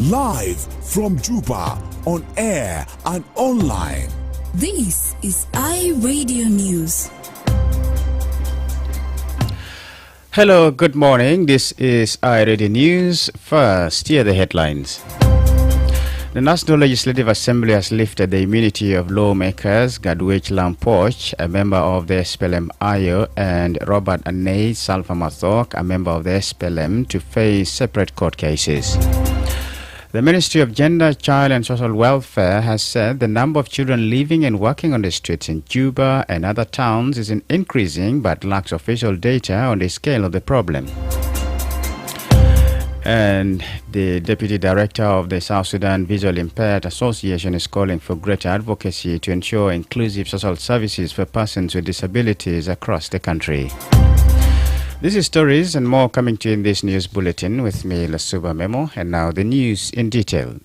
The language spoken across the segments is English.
Live from Juba, on air and online. This is iRadio News. Hello, good morning. This is iRadio News. First, here are the headlines. The National Legislative Assembly has lifted the immunity of lawmakers Gadwech Lampoch, a member of the SPLM Ayo, and Robert Anei Salfamathok, a member of the SPLM, to face separate court cases. The Ministry of Gender, Child and Social Welfare has said the number of children living and working on the streets in Juba and other towns is increasing but lacks official data on the scale of the problem. And the Deputy Director of the South Sudan Visually Impaired Association is calling for greater advocacy to ensure inclusive social services for persons with disabilities across the country. This is stories and more coming to you in this news bulletin with me, Lasuba Memo, and now the news in detail.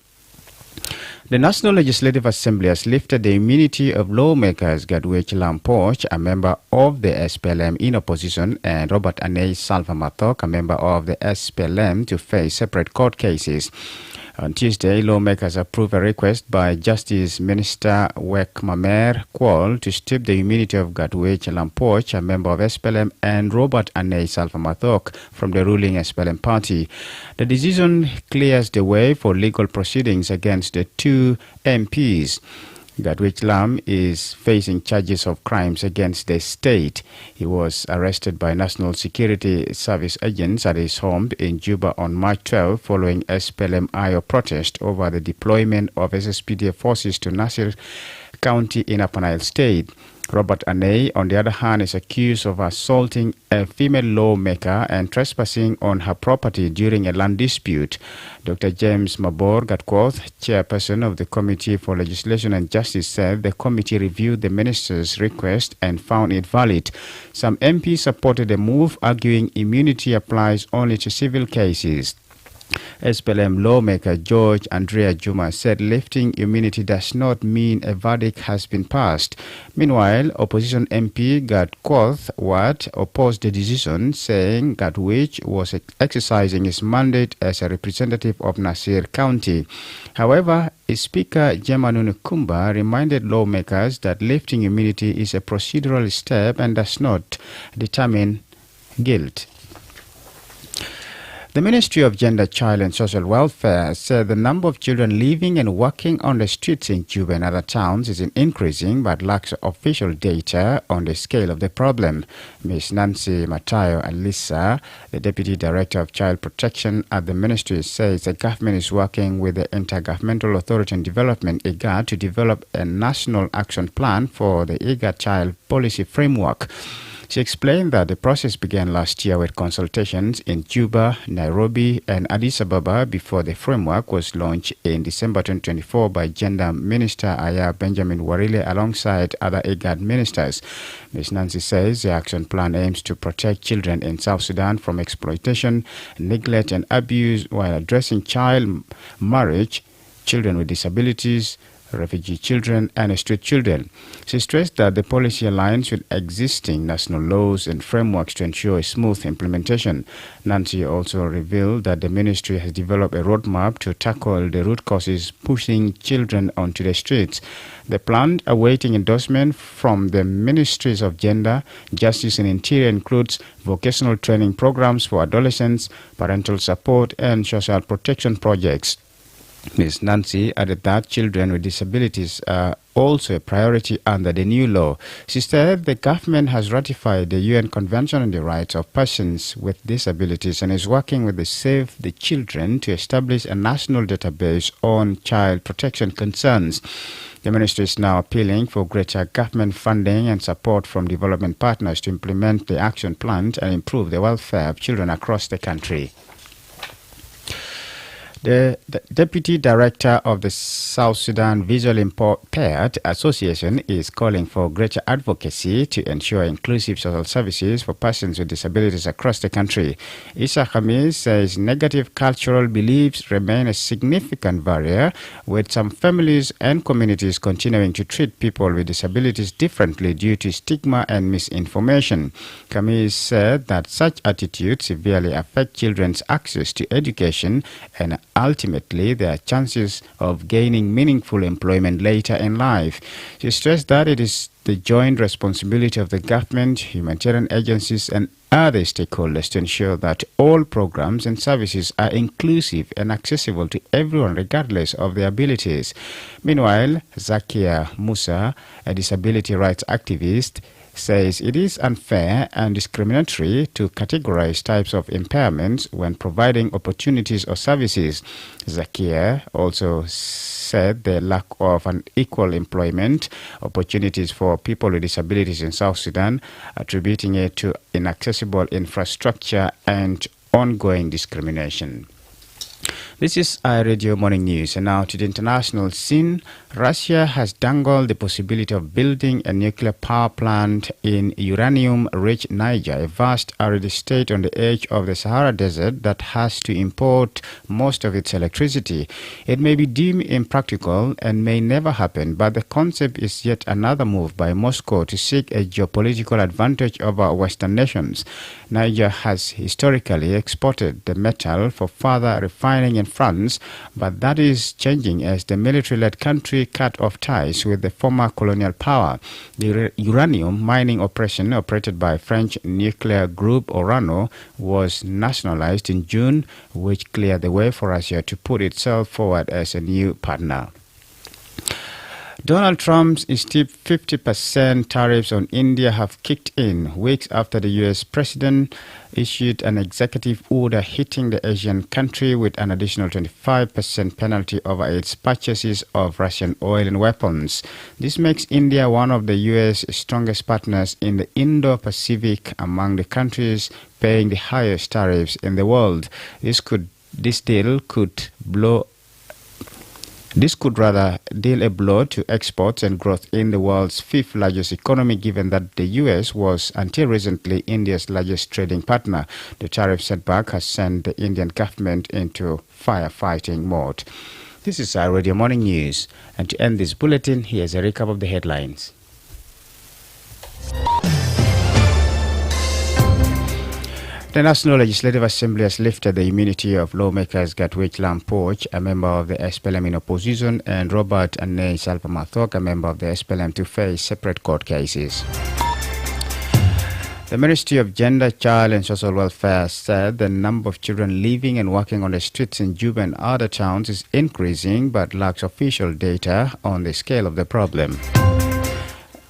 The National Legislative Assembly has lifted the immunity of lawmakers Gadwech Lampoch, a member of the SPLM in opposition, and Robert Anei Salfamathok, a member of the SPLM, to face separate court cases. On Tuesday, lawmakers approved a request by Justice Minister Wek Mamer Kwol to strip the immunity of Gadwech Lampoch, a member of SPLM, and Robert Anei Salfamathok from the ruling SPLM party. The decision clears the way for legal proceedings against the two MPs. Gadwech Lam is facing charges of crimes against the state. He was arrested by National Security Service agents at his home in Juba on March 12 following SPLM Ayo protest over the deployment of SSPDF forces to Nasir County in Upper Nile State. Robert Anei, on the other hand, is accused of assaulting a female lawmaker and trespassing on her property during a land dispute. Dr. James Mabor Gatquoth, chairperson of the Committee for Legislation and Justice, said the committee reviewed the minister's request and found it valid. Some MPs supported the move, arguing immunity applies only to civil cases. SPLM lawmaker George Andrea Juma said lifting immunity does not mean a verdict has been passed. Meanwhile, opposition MP Gatquoth opposed the decision, saying Gadwech was exercising his mandate as a representative of Nasir County. However, Speaker Jemanu Kumba reminded lawmakers that lifting immunity is a procedural step and does not determine guilt. The Ministry of Gender, Child and Social Welfare said the number of children living and working on the streets in Juba and other towns is increasing but lacks official data on the scale of the problem. Ms. Nancy Matayo Alisa, the Deputy Director of Child Protection at the Ministry, says the government is working with the Intergovernmental Authority on Development, IGAD, to develop a national action plan for the IGAD Child Policy Framework. She explained that the process began last year with consultations in Juba, Nairobi, and Addis Ababa before the framework was launched in December 2024 by Gender Minister Aya Benjamin Warile alongside other IGAD ministers. Ms. Nancy says the action plan aims to protect children in South Sudan from exploitation, neglect, and abuse while addressing child marriage, children with disabilities, refugee children, and street children. She stressed that the policy aligns with existing national laws and frameworks to ensure a smooth implementation. Nancy also revealed that the ministry has developed a roadmap to tackle the root causes pushing children onto the streets. The plan, awaiting endorsement from the Ministries of Gender, Justice and Interior, includes vocational training programs for adolescents, parental support, and social protection projects. Ms. Nancy added that children with disabilities are also a priority under the new law. She said the government has ratified the UN Convention on the Rights of Persons with Disabilities and is working with the Save the Children to establish a national database on child protection concerns. The ministry is now appealing for greater government funding and support from development partners to implement the action plan and improve the welfare of children across the country. The Deputy Director of the South Sudan Visually Impaired Association is calling for greater advocacy to ensure inclusive social services for persons with disabilities across the country. Isa Khamis says negative cultural beliefs remain a significant barrier, with some families and communities continuing to treat people with disabilities differently due to stigma and misinformation. Khamis said that such attitudes severely affect children's access to education and ultimately their chances of gaining meaningful employment later in life. She stressed that it is the joint responsibility of the government, humanitarian agencies, and other stakeholders to ensure that all programs and services are inclusive and accessible to everyone regardless of their abilities. Meanwhile, Zakia Musa, a disability rights activist, says it is unfair and discriminatory to categorize types of impairments when providing opportunities or services. Zakia also said the lack of an equal employment opportunities for people with disabilities in South Sudan, attributing it to inaccessible infrastructure and ongoing discrimination. This is iRadio Morning News, and now to the international scene. Russia has dangled the possibility of building a nuclear power plant in uranium-rich Niger, a vast arid state on the edge of the Sahara Desert that has to import most of its electricity. It may be deemed impractical and may never happen, but the concept is yet another move by Moscow to seek a geopolitical advantage over Western nations. Niger has historically exported the metal for further refining in France, but that is changing as the military-led country cut off ties with the former colonial power. The uranium mining operation operated by French nuclear group Orano was nationalized in June, which cleared the way for Russia to put itself forward as a new partner. Donald Trump's steep 50% tariffs on India have kicked in weeks after the U.S. president issued an executive order hitting the Asian country with an additional 25% penalty over its purchases of Russian oil and weapons. This makes India one of the U.S. strongest partners in the Indo-Pacific, among the countries paying the highest tariffs in the world. This deal could deal a blow to exports and growth in the world's fifth largest economy, given that the U.S. was, until recently, India's largest trading partner. The tariff setback has sent the Indian government into firefighting mode. This is our Radio Morning News, and to end this bulletin, here's a recap of the headlines. The National Legislative Assembly has lifted the immunity of lawmakers Gatwich Lampoch, a member of the SPLM in opposition, and Robert Anne Salpamathok, a member of the SPLM, to face separate court cases. The Ministry of Gender, Child and Social Welfare said the number of children living and working on the streets in Juba and other towns is increasing, but lacks official data on the scale of the problem.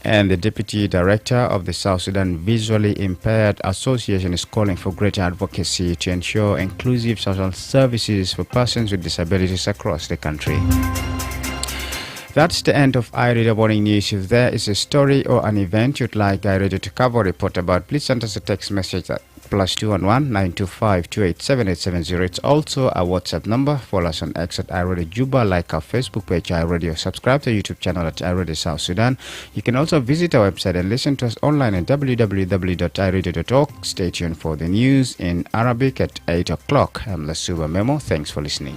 And the Deputy Director of the South Sudan Visually Impaired Association is calling for greater advocacy to ensure inclusive social services for persons with disabilities across the country. That's the end of iRadio Morning News. If there is a story or an event you'd like iRadio to cover or report about, please send us a text message at +211 925 287 It's also a WhatsApp number. Follow us on X at iRadio Juba, like our Facebook page iRadio, subscribe to our YouTube channel at iRadio South Sudan. You can also visit our website and listen to us online at www.iradio.org. Stay tuned for the news in Arabic at 8 o'clock. I'm Lasuba Memo. Thanks for listening.